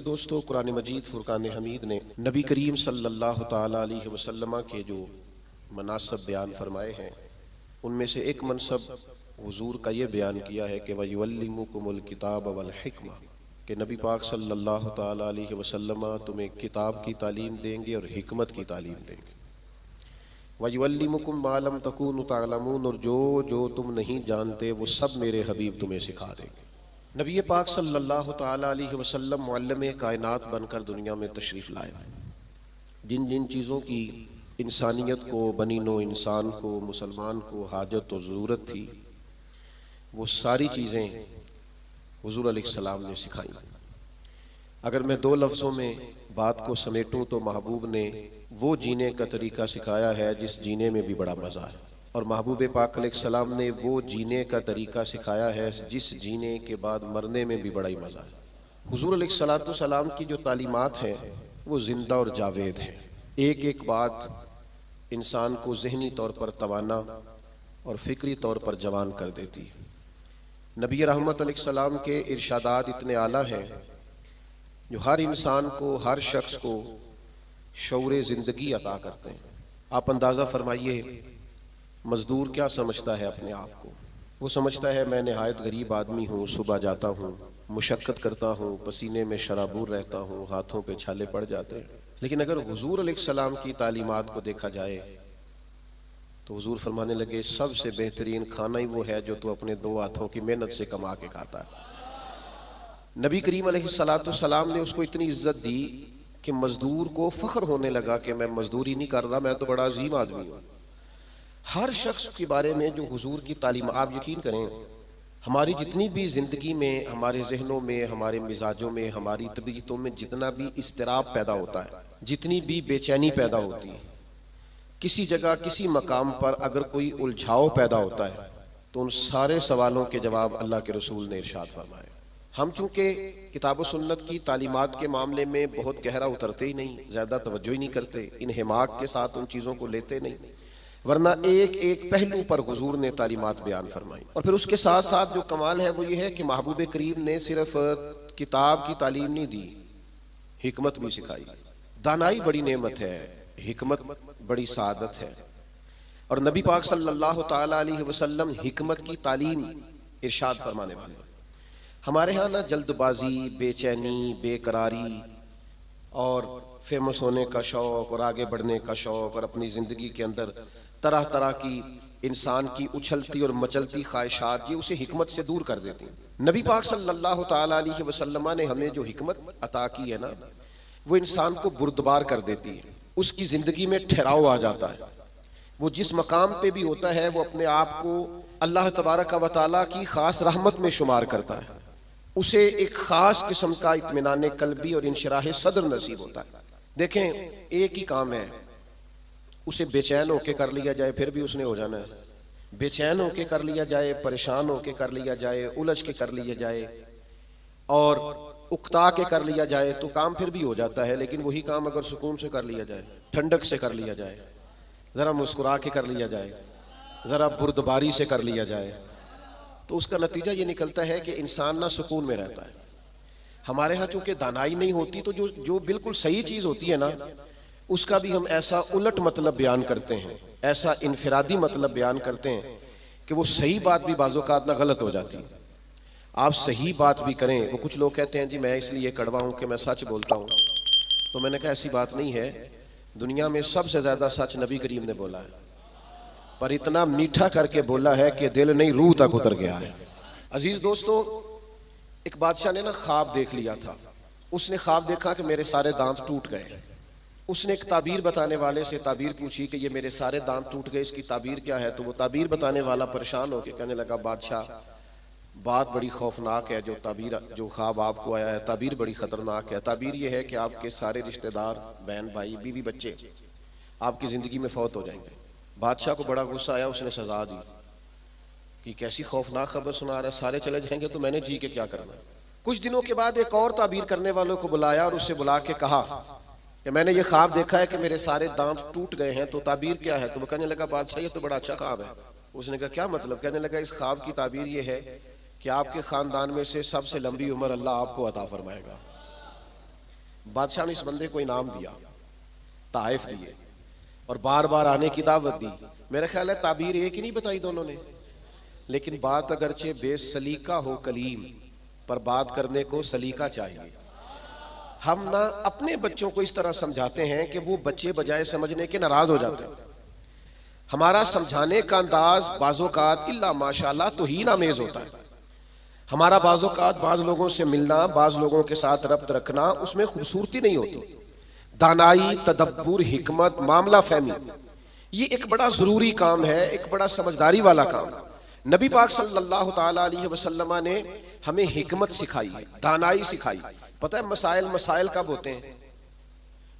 دوستو، قرآن مجید فرقان حمید نے نبی کریم صلی اللہ تعالی علیہ وسلم کے جو مناصب بیان فرمائے ہیں، ان میں سے ایک منصب حضور کا یہ بیان کیا ہے کہ وَيُعَلِّمُكُمُ الْكِتَابَ وَالْحِکْمَةَ، کہ نبی پاک صلی اللہ تعالی علیہ وسلم تمہیں کتاب کی تعلیم دیں گے اور حکمت کی تعلیم دیں گے۔ وَيُعَلِّمُكُم مَّا لَمْ تَكُونُوا تَعْلَمُونَ، اور جو تم نہیں جانتے وہ سب میرے حبیب تمہیں سکھا دیں گے۔ نبی پاک صلی اللہ تعالی علیہ وسلم معلم کائنات بن کر دنیا میں تشریف لائے۔ جن جن چیزوں کی انسانیت کو، بنی نوع انسان کو، مسلمان کو حاجت و ضرورت تھی، وہ ساری چیزیں حضور علیہ السلام نے سکھائیں۔ اگر میں دو لفظوں میں بات کو سمیٹوں تو محبوب نے وہ جینے کا طریقہ سکھایا ہے جس جینے میں بھی بڑا مزہ ہے، اور محبوب پاک علیہ السلام نے وہ جینے کا طریقہ سکھایا ہے جس جینے کے بعد مرنے میں بھی بڑا ہی مزہ ہے۔ حضور علیہ السلام کی جو تعلیمات ہیں وہ زندہ اور جاوید ہیں۔ ایک ایک بات انسان کو ذہنی طور پر توانا اور فکری طور پر جوان کر دیتی ہے۔ نبی رحمت علیہ السلام کے ارشادات اتنے اعلیٰ ہیں جو ہر انسان کو، ہر شخص کو شعور زندگی عطا کرتے ہیں۔ آپ اندازہ فرمائیے، مزدور کیا سمجھتا ہے اپنے آپ کو؟ وہ سمجھتا ہے میں نہایت غریب آدمی ہوں، صبح جاتا ہوں، مشقت کرتا ہوں، پسینے میں شرابور رہتا ہوں، ہاتھوں پہ چھالے پڑ جاتے ہیں۔ لیکن اگر حضور علیہ السلام کی تعلیمات کو دیکھا جائے تو حضور فرمانے لگے سب سے بہترین کھانا ہی وہ ہے جو تو اپنے دو ہاتھوں کی محنت سے کما کے کھاتا ہے۔ نبی کریم علیہ السلام نے اس کو اتنی عزت دی کہ مزدور کو فخر ہونے لگا کہ میں مزدوری نہیں کر رہا، میں تو بڑا عظیم آدمی ہوں۔ ہر شخص کے بارے میں جو حضور کی تعلیم، آپ یقین کریں ہماری جتنی بھی زندگی میں، ہمارے ذہنوں میں، ہمارے مزاجوں میں، ہماری طبیعتوں میں جتنا بھی اضطراب پیدا ہوتا ہے، جتنی بھی بے چینی پیدا ہوتی ہے، کسی جگہ کسی مقام پر اگر کوئی الجھاؤ پیدا ہوتا ہے تو ان سارے سوالوں کے جواب اللہ کے رسول نے ارشاد فرمائے۔ ہم چونکہ کتاب و سنت کی تعلیمات کے معاملے میں بہت گہرا اترتے ہی نہیں، زیادہ توجہ ہی نہیں کرتے، انہماک کے ساتھ ان چیزوں کو لیتے نہیں، ورنہ ایک ایک پہلو پر حضور نے تعلیمات بیان فرمائی۔ اور پھر اس کے ساتھ ساتھ جو کمال ہے وہ یہ ہے کہ محبوب کریم نے صرف کتاب کی تعلیم نہیں دی، حکمت بھی سکھائی۔ دانائی بڑی نعمت ہے، حکمت بڑی سعادت ہے، اور نبی پاک صلی اللہ تعالی علیہ وسلم حکمت کی تعلیم ارشاد فرمانے والے۔ ہمارے ہاں نہ جلد بازی، بے چینی، بے قراری اور فیمس ہونے کا شوق اور آگے بڑھنے کا شوق اور اپنی زندگی کے اندر طرح طرح کی انسان کی اچھلتی اور مچلتی خواہشات، یہ اسے حکمت سے دور کر دیتی ہیں۔ نبی پاک صلی اللہ تعالی علیہ وسلم نے ہمیں جو حکمت عطا کی ہے نا، وہ انسان کو بردبار کر دیتی ہے، اس کی زندگی میں ٹھہراؤ آ جاتا ہے۔ وہ جس مقام پہ بھی ہوتا ہے وہ اپنے آپ کو اللہ تبارک و تعالیٰ کی خاص رحمت میں شمار کرتا ہے، اسے ایک خاص قسم کا اطمینان قلبی اور انشراح صدر نصیب ہوتا ہے۔ دیکھیں ایک ہی کام ہے، اسے بے چین ہو کے کر لیا جائے پھر بھی اس نے ہو جانا ہے، بے چین ہو کے کر لیا جائے، پریشان ہو کے کر لیا جائے، الجھ کے کر لیا جائے اور اکتا کے کر لیا جائے تو کام پھر بھی ہو جاتا ہے۔ لیکن وہی کام اگر سکون سے کر لیا جائے، ٹھنڈک سے کر لیا جائے، ذرا مسکرا کے کر لیا جائے، ذرا بردباری سے کر لیا جائے، تو اس کا نتیجہ یہ نکلتا ہے کہ انسان نہ سکون میں رہتا ہے۔ ہمارے ہاں چونکہ دانائی نہیں ہوتی تو جو بالکل صحیح چیز ہوتی ہے نا، اس کا بھی ہم ایسا الٹ مطلب بیان کرتے ہیں، ایسا انفرادی مطلب بیان کرتے ہیں کہ وہ صحیح بات بھی بعض اوقات نہ غلط ہو جاتی ہے۔ آپ صحیح بات بھی کریں، وہ کچھ لوگ کہتے ہیں جی میں اس لیے کڑوا ہوں کہ میں سچ بولتا ہوں، تو میں نے کہا ایسی بات نہیں ہے، دنیا میں سب سے زیادہ سچ نبی کریم نے بولا ہے، پر اتنا میٹھا کر کے بولا ہے کہ دل نہیں روح تک اتر گیا ہے۔ عزیز دوستو، ایک بادشاہ نے نا خواب دیکھ لیا تھا، اس نے خواب دیکھا کہ میرے سارے دانت ٹوٹ گئے۔ اس نے ایک تعبیر بتانے والے سے تعبیر پوچھی کہ یہ میرے سارے دانت ٹوٹ گئے، اس کی تعبیر کیا ہے؟ تو وہ تعبیر بتانے والا پریشان ہو کے کہنے لگا بادشاہ بات بڑی خوفناک ہے، جو خواب آپ کو آیا ہے، تعبیر بڑی خطرناک ہے۔ تعبیر یہ ہے کہ آپ کے سارے رشتہ دار، بہن بھائی، بیوی بچے آپ کی زندگی میں فوت ہو جائیں گے۔ بادشاہ کو بڑا غصہ آیا، اس نے سزا دی کہ کیسی خوفناک خبر سنا رہا ہے، سارے چلے جائیں گے تو میں نے جی کے کیا کرنا ہے۔ کچھ دنوں کے بعد ایک اور تعبیر کرنے والوں کو بلایا اور اس سے بلا کے کہا کہ میں نے یہ خواب دیکھا ہے کہ میرے سارے دانت ٹوٹ گئے ہیں، تو تعبیر کیا ہے؟ تو وہ کہنے لگا بادشاہ یہ تو بڑا اچھا خواب ہے۔ اس نے کہا کیا مطلب؟ کہنے لگا اس خواب کی تعبیر یہ ہے کہ آپ کے خاندان میں سے سب سے لمبی عمر اللہ آپ کو عطا فرمائے گا۔ بادشاہ نے اس بندے کو انعام دیا، تحائف دیے اور بار بار آنے کی دعوت دی. میرا خیال ہے تعبیر ایک ہی نہیں بتائی دونوں نے، لیکن بات اگرچہ بے سلیقہ ہو کلیم، پر بات کرنے کو سلیقہ چاہیے. ہم نہ اپنے بچوں کو اس طرح سمجھاتے ہیں کہ وہ بچے بجائے سمجھنے کے ناراض ہو جاتے ہیں. ہمارا سمجھانے کا انداز بعض اوقات الا ماشاءاللہ توہین آمیز ہوتا ہے. ہمارا بعض اوقات بعض لوگوں سے ملنا، بعض لوگوں کے ساتھ ربط رکھنا، اس میں خوبصورتی نہیں ہوتی. دانائی، تدبر، حکمت، معاملہ فہمی، یہ ایک بڑا ضروری کام ہے، ایک بڑا سمجھداری والا کام. نبی پاک صلی اللہ تعالی علیہ وسلم نے ہمیں حکمت سکھائی، دانائی سکھائی. پتہ ہے مسائل کب ہوتے ہیں؟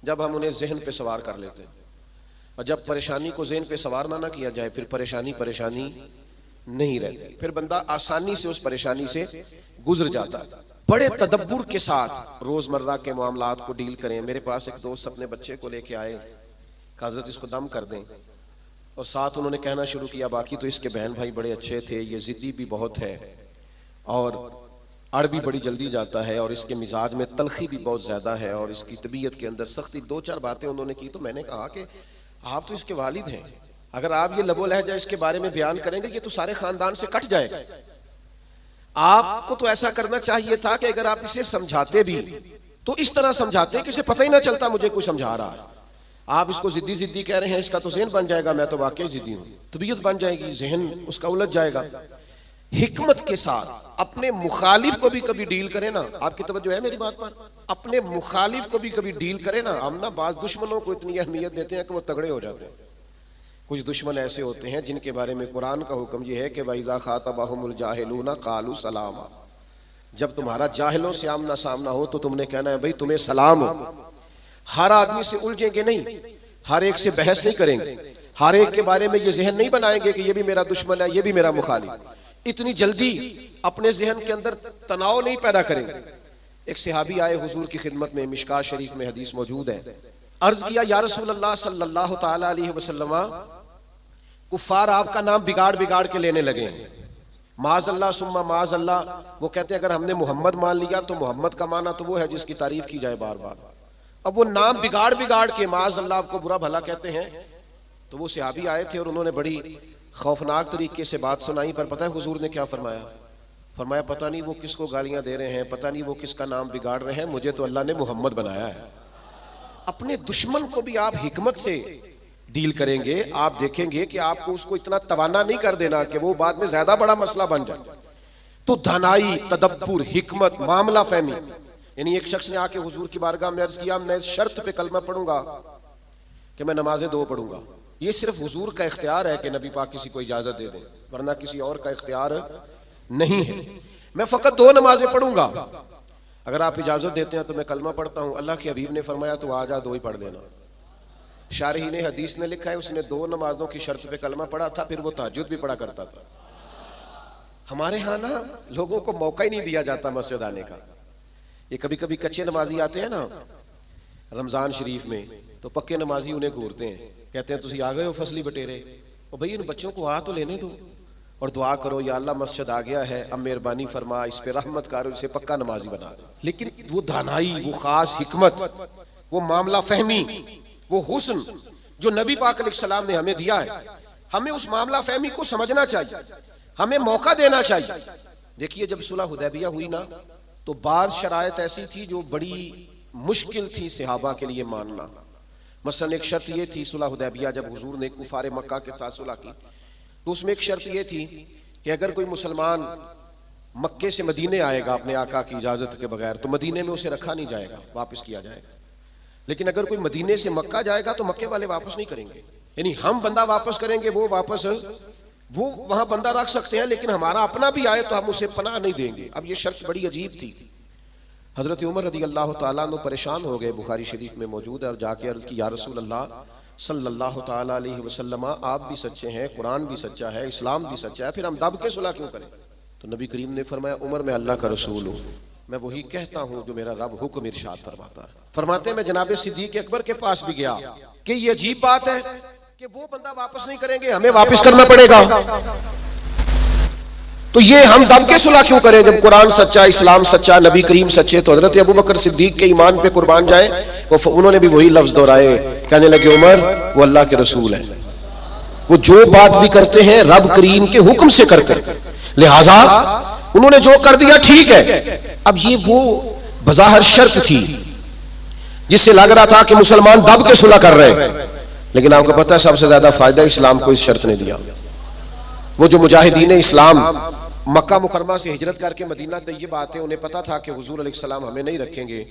جب ہم انہیں ذہن پہ سوار کر لیتے ہیں. اور جب پریشانی کو ذہن پہ سوار نہ کیا جائے پھر پریشانی نہیں رہتی، پھر بندہ آسانی سے اس پریشانی سے گزر جاتا ہے. بڑے تدبر کے ساتھ روزمرہ کے معاملات کو ڈیل کریں. میرے پاس ایک دوست اپنے بچے کو لے کے آئے کہ حضرت اس کو دم کر دیں، اور ساتھ انہوں نے کہنا شروع کیا باقی تو اس کے بہن بھائی بڑے اچھے تھے، یہ ضدی بھی بہت ہے اور اڑ بھی بڑی جلدی جاتا ہے، اور اس کے مزاج میں تلخی بھی بہت زیادہ ہے، اور اس کی طبیعت کے اندر سختی. دو چار باتیں انہوں نے کی تو میں نے کہا کہ آپ تو اس کے والد ہیں، اگر آپ یہ لب و لہجہ اس کے بارے میں بیان کریں گے یہ تو سارے خاندان سے کٹ جائے گا. آپ کو تو ایسا کرنا چاہیے تھا کہ اگر آپ اسے سمجھاتے بھی تو اس طرح سمجھاتے کہ اسے پتہ ہی نہ چلتا مجھے کوئی سمجھا رہا ہے. آپ اس کو ضدی کہہ رہے ہیں، اس کا تو ذہن بن جائے گا میں تو واقعی ضدی ہوں، طبیعت بن جائے گی، ذہن اس کا الجھ جائے گا. حکمت کے ساتھ اپنے مخالف کو بھی کبھی ڈیل کرے نا. آپ کی توجہ ہے میری بات پر؟ اپنے مخالف کو بھی کبھی ڈیل کرے نا. ہم نا بعض دشمنوں کو اتنی اہمیت دیتے ہیں کہ وہ تگڑے ہو جاتے ہیں. کچھ دشمن ایسے ہوتے ہیں جن کے بارے میں قرآن کا حکم یہ ہے کہ وَإِذَا خَاطَبَهُمُ الْجَاهِلُونَ قَالُوا سَلَامًا. جب تمہارا جاہلوں سے آمنا سامنا ہو تو تم نے کہنا ہے بھئی تمہیں سلام ہو. ہر آدمی سے الجھیں گے نہیں، ہر ایک سے بحث نہیں کریں گے، ہر ایک کے بارے میں یہ ذہن نہیں بنائیں گے کہ یہ بھی میرا دشمن ہے یہ بھی میرا مخالف. اتنی جلدی اپنے ذہن کے اندر تناؤ نہیں پیدا کریں گے. ایک صحابی آئے حضور کی خدمت میں، مشکاۃ شریف میں حدیث موجود ہے. عرض کیا یا رسول اللہ صلی اللہ تعالی علیہ وسلم، کفار آپ کا نام بگاڑ کے لینے لگے ہیں، معاذ اللہ ثم معاذ اللہ. وہ کہتے ہیں اگر ہم نے محمد مان لیا تو محمد کا معنی تو وہ ہے جس کی تعریف کی جائے بار بار. اب وہ نام بگاڑ کے معاذ اللہ آپ کو برا بھلا کہتے ہیں. تو وہ صحابی آئے تھے اور انہوں نے بڑی خوفناک طریقے سے بات سنائی. پر پتہ ہے حضور نے کیا فرمایا؟ فرمایا پتہ نہیں وہ کس کو گالیاں دے رہے ہیں، پتہ نہیں وہ کس کا نام بگاڑ رہے ہیں، مجھے تو اللہ نے محمد بنایا ہے. اپنے دشمن کو بھی آپ حکمت سے ڈیل کریں گے، آپ دیکھیں گے کہ آپ کو اس کو اتنا توانا نہیں کر دینا کہ وہ بعد میں زیادہ بڑا مسئلہ بن جائے. تو دانائی، تدبر، حکمت، معاملہ فہمی. یعنی ایک شخص نے آ کے حضور کی بارگاہ میں عرض کیا میں اس شرط پہ کلمہ پڑھوں گا کہ میں نمازیں 2 پڑھوں گا. یہ صرف حضور کا اختیار ہے کہ نبی پاک کسی کو اجازت دے دیں، ورنہ کسی اور کا اختیار نہیں ہے. میں فقط 2 نمازیں پڑھوں گا، اگر آپ اجازت دیتے ہیں تو میں کلمہ پڑھتا ہوں. اللہ کے حبیب نے فرمایا تو آ جا 2 ہی پڑھ لینا. شارحین حدیث نے لکھا ہے اس نے 2 نمازوں کی شرط پہ کلمہ پڑھا تھا، پھر وہ تہجد بھی پڑھا کرتا تھا. ہمارے ہاں نا لوگوں کو موقع ہی نہیں دیا جاتا مسجد آنے کا. یہ کبھی کبھی کچے نمازی آتے ہیں نا رمضان شریف میں، تو پکے نمازی انہیں گھورتے ہیں، کہتے ہیں تسی آ گئے ہو فصلی بٹیرے، اور بھئی ان بچوں کو آ تو لینے دو اور دعا کرو یا اللہ مسجد آ گیا ہے اب مہربانی فرما اس پہ رحمت کر، اسے پکا نمازی بنا دے. لیکن وہ دانائی، وہ خاص حکمت، وہ معاملہ فہمی، وہ حسن جو نبی پاک علیہ السلام نے ہمیں دیا ہے، ہمیں اس معاملہ فہمی کو سمجھنا چاہیے، ہمیں موقع دینا چاہیے. دیکھیے جب صلح حدیبیہ ہوئی نا تو بعض شرائط ایسی تھی جو بڑی مشکل تھی صحابہ کے لیے ماننا. مثلا ایک شرط یہ تھی صلح حدیبیہ جب حضور نے کفار مکہ کے ساتھ صلح کی تو اس میں ایک شرط یہ تھی کہ اگر کوئی مسلمان مکے سے مدینے آئے گا اپنے آقا کی اجازت کے بغیر تو مدینے میں اسے رکھا نہیں جائے گا، واپس کیا جائے گا. لیکن اگر کوئی مدینے سے مکہ جائے گا تو مکے والے واپس نہیں کریں گے. یعنی ہم بندہ واپس کریں گے، وہ واپس وہ وہاں بندہ رکھ سکتے ہیں، لیکن ہمارا اپنا بھی آئے تو ہم اسے پناہ نہیں دیں گے. اب یہ شرط بڑی عجیب تھی. حضرت عمر رضی اللہ تعالیٰ عنہ پریشان ہو گئے، بخاری شریف میں موجود ہے، اور جا کے عرض کی یا رسول اللہ صلی اللہ تعالیٰ علیہ وسلم آپ بھی سچے ہیں، قرآن بھی سچا ہے، اسلام بھی سچا ہے، پھر ہم دب کے صلح کیوں کریں؟ تو نبی کریم نے فرمایا عمر میں اللہ کا رسول ہوں، میں وہی کہتا ہوں جو میرا رب حکم ارشاد فرماتا ہے. فرماتے ہیں میں جناب صدیق اکبر کے پاس بھی گیا کہ یہ عجیب بات ہے کہ وہ بندہ واپس نہیں کریں گے، ہمیں واپس کرنا پڑے گا. تو یہ ہم دم کے صلح کیوں کریں جب قرآن سچا، اسلام سچا، نبی کریم سچے؟ تو حضرت ابو بکر صدیق کے ایمان پہ قربان جائیں، انہوں نے بھی وہی لفظ دہرائے، کہنے لگے عمر وہ اللہ کے رسول ہیں، وہ جو بات بھی کرتے ہیں رب کریم کے حکم سے کرتے ہیں، لہذا انہوں نے جو کر دیا ٹھیک ہے۔ اب یہ وہ بظاہر شرط تھی جس سے لگ رہا تھا کہ مسلمان دب کے صلح کر رہے ہیں، لیکن آپ کو پتہ ہے سب سے زیادہ فائدہ اسلام کو اس شرط نے دیا۔ وہ جو مجاہدین اسلام مکہ مکرمہ سے ہجرت کر کے مدینہ طیبہ آتے، انہیں پتا تھا کہ حضور علیہ السلام ہمیں نہیں رکھیں گے۔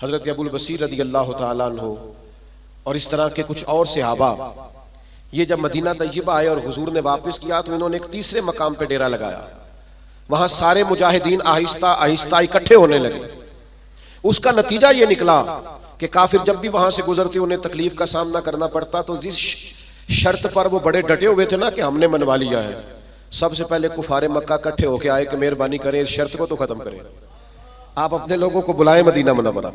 حضرت ابو البصیر رضی اللہ تعالیٰ عنہ اور اس طرح کے کچھ اور صحابہ یہ جب مدینہ طیبہ آئے اور حضور نے واپس کیا تو انہوں نے ایک تیسرے مقام پہ ڈیرا لگایا، وہاں سارے مجاہدین آہستہ آہستہ اکٹھے ہونے لگے۔ اس کا نتیجہ یہ نکلا کہ کافر جب بھی وہاں سے گزرتے انہیں تکلیف کا سامنا کرنا پڑتا، تو جس شرط پر وہ بڑے ڈٹے ہوئے تھے نا کہ ہم نے منوا لیا ہے، سب سے پہلے کفار مکہ اکٹھے ہو کے آئے کہ مہربانی کریں اس شرط کو تو ختم کریں، آپ اپنے لوگوں کو بلائیں مدینہ منورہ۔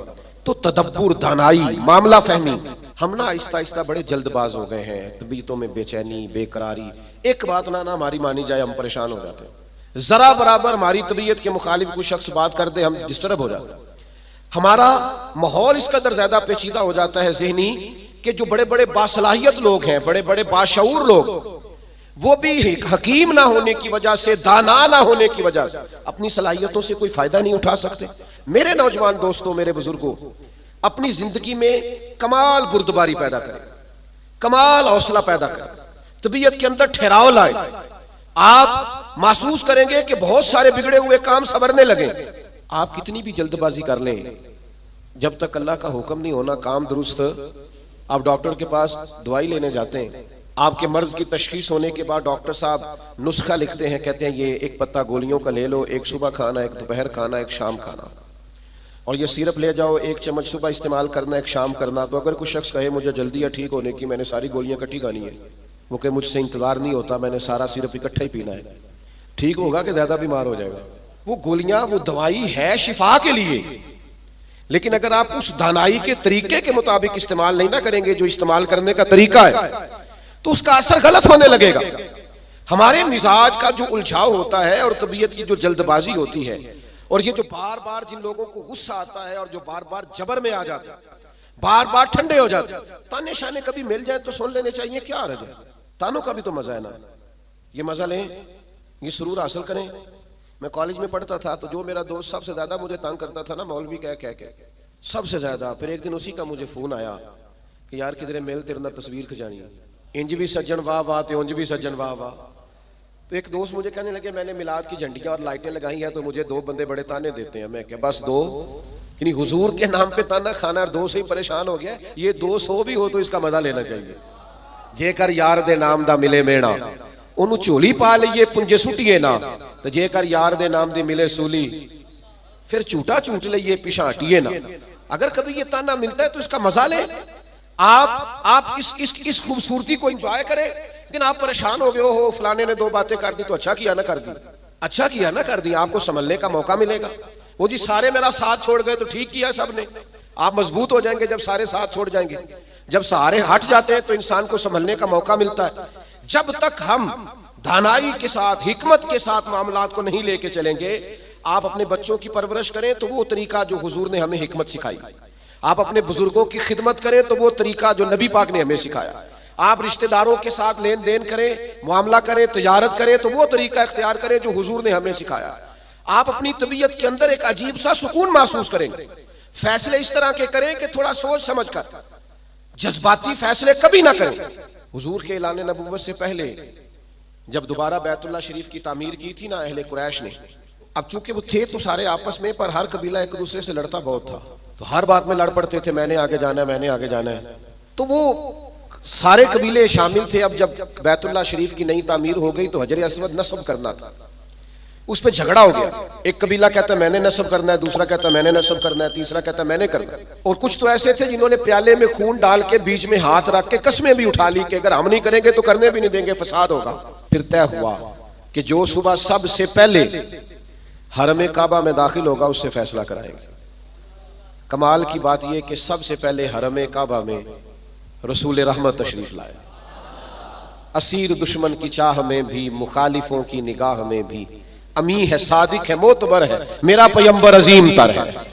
تو تدبر، دانائی، معاملہ فہمی۔ ہم نا آہستہ آہستہ بڑے جلد باز ہو گئے ہیں، طبیعتوں میں بے چینی، بے قراری، ایک بات نہ ہماری مانی جائے ہم پریشان ہو جاتے ہیں، ذرا برابر ہماری طبیعت کے مخالف کوئی شخص بات کر دے ہم ڈسٹرب ہو جاتے ہیں۔ ہمارا ماحول اس قدر زیادہ پیچیدہ ہو جاتا ہے ذہنی کہ جو بڑے بڑے باصلاحیت لوگ ہیں، بڑے بڑے باشعور لوگ، وہ بھی حکیم نہ ہونے کی وجہ سے، دانا نہ ہونے کی وجہ سے اپنی صلاحیتوں سے کوئی فائدہ نہیں اٹھا سکتے۔ میرے نوجوان دوستوں، میرے بزرگوں، اپنی زندگی میں کمال بردباری پیدا کریں، کمال حوصلہ پیدا کریں، طبیعت کے اندر ٹھہراؤ لائیں۔ آپ محسوس کریں گے کہ بہت سارے بگڑے ہوئے کام سنورنے لگیں۔ آپ کتنی بھی جلد بازی کر لیں، جب تک اللہ کا حکم نہیں ہونا کام درست، آپ ڈاکٹر کے پاس دوائی لینے جاتے ہیں، آپ کے مرض کی تشخیص ہونے کے بعد ڈاکٹر صاحب نسخہ لکھتے ہیں، کہتے ہیں یہ ایک پتہ گولیوں کا لے لو، ایک صبح کھانا، ایک دوپہر کھانا، ایک شام کھانا، اور یہ سیرپ لے جاؤ، ایک چمچ صبح استعمال کرنا، ایک شام کرنا۔ تو اگر کوئی شخص کہے مجھے جلدی ہے ٹھیک ہونے کی، میں نے ساری گولیاں اکٹھی کھانی ہے، وہ کہ مجھ سے انتظار نہیں ہوتا، میں نے سارا سیرپ اکٹھا ہی پینا ہے، ٹھیک ہوگا کہ زیادہ بیمار ہو جائے گا؟ وہ گولیاں، وہ دوائی ہے شفا کے لیے، لیکن اگر آپ اس دانائی کے طریقے کے مطابق استعمال نہیں نہ کریں گے جو استعمال کرنے کا طریقہ ہے، تو اس کا اثر غلط ہونے لگے گا۔ ہمارے مزاج کا جو الجھاؤ ہوتا ہے اور طبیعت کی جو جلد بازی ہوتی ہے، اور یہ جو بار بار جن لوگوں کو غصہ آتا ہے اور جو بار بار جبر میں آ جاتا ہے، بار بار ٹھنڈے ہو جاتے ہیں، تانے شانے کبھی مل جائیں تو سن لینے چاہیے، کیا حرج ہے؟ تانوں کا بھی تو مزہ ہے نا، یہ مزہ لیں، یہ سرور حاصل کریں۔ میں کالج میں پڑھتا تھا تو جو میرا دوست سب سے زیادہ مجھے تنگ کرتا تھا نا، مولوی کہہ سب سے زیادہ، پھر ایک دن اسی کا مجھے فون آیا کہ یار کدھر میل تیرے نال تصویر کھچانی ہے، انج بھی سجن واہ واہ تے انج بھی سجن واہ واہ۔ تو ایک دوست مجھے کہنے لگے میں نے میلاد کی جھنڈیاں اور لائٹیں لگائی ہیں تو مجھے دو بندے بڑے تانے دیتے ہیں۔ میں کہ بس دو، یعنی حضور کے نام پہ تانا کھانا اور دو سے ہی پریشان ہو گیا، یہ 200 بھی ہو تو اس کا مزہ لینا چاہیے۔ جے کر یار دے نام دا ملے میڑا، انہوں چولی پا لئیے پنجے سٹیے نا، تو جے کر یار دے نام دی ملے سولی، پھر چوٹا چوٹ لئیے پیشانٹیے نا۔ اگر کبھی یہ تانا ملتا ہے تو اس کا مزہ لیں، آپ اس خوبصورتی کو انجوائے کریں، لیکن آپ پریشان ہو گئے ہو فلانے نے دو باتیں کر دی تو اچھا کیا نہ کر دی، اچھا کیا نہ کر دی، آپ کو سنبھلنے کا موقع ملے گا۔ وہ جی سارے میرا ساتھ چھوڑ گئے تو ٹھیک کیا سب نے، آپ مضبوط ہو جائیں گے جب سارے ساتھ چھوڑ جائیں گے۔ جب سارے ہٹ جاتے ہیں تو انسان کو سنبھلنے کا موقع ملتا ہے۔ جب تک ہم دانائی کے ساتھ، حکمت کے ساتھ معاملات کو نہیں لے کے چلیں گے، آپ اپنے بچوں کی پرورش کریں تو وہ طریقہ جو حضور نے ہمیں حکمت سکھائی، آپ اپنے بزرگوں کی خدمت کریں تو وہ طریقہ جو نبی پاک نے ہمیں سکھایا، آپ رشتہ داروں کے ساتھ لین دین کریں، معاملہ کریں، تجارت کریں تو وہ طریقہ اختیار کریں جو حضور نے ہمیں سکھایا۔ آپ اپنی طبیعت کے اندر ایک عجیب سا سکون محسوس کریں گے، فیصلے اس طرح کے کریں کہ تھوڑا سوچ سمجھ کر، جذباتی فیصلے کبھی نہ کریں۔ حضور کے اعلان نبوت سے پہلے جب دوبارہ بیت اللہ شریف کی تعمیر کی تھی نا اہل قریش نے، اب چونکہ وہ تھے تو سارے آپس میں، پر ہر قبیلہ ایک دوسرے سے لڑتا بہت تھا، تو ہر بات میں لڑ پڑتے تھے، میں نے آگے جانا ہے، میں نے آگے جانا ہے۔ تو وہ سارے قبیلے شامل تھے۔ اب جب بیت اللہ شریف کی نئی تعمیر ہو گئی تو حجر اسود نصب کرنا تھا، اس پہ جھگڑا ہو گیا، ایک قبیلہ کہتا ہے میں نے نصب کرنا ہے، دوسرا کہتا ہے میں نے نصب کرنا ہے، تیسرا کہتا ہے میں نے کرنا ہے۔ اور کچھ تو ایسے تھے جنہوں نے پیالے میں خون ڈال کے بیچ میں ہاتھ رکھ کے قسمیں بھی اٹھا لی کہ اگر ہم نہیں کریں گے تو کرنے بھی نہیں دیں گے، فساد ہوگا۔ پھر طے ہوا کہ جو صبح سب سے پہلے حرم کعبہ میں داخل ہوگا اس سے فیصلہ کرائیں گے۔ کمال کی بات یہ کہ سب سے پہلے حرم کعبہ میں رسول رحمت تشریف لائے، اسیر دشمن کی چاہ میں بھی، مخالفوں کی نگاہ میں بھی، امی ہے، صادق ہے، معتبر ہے، میرا پیغمبر عظیم تر ہے۔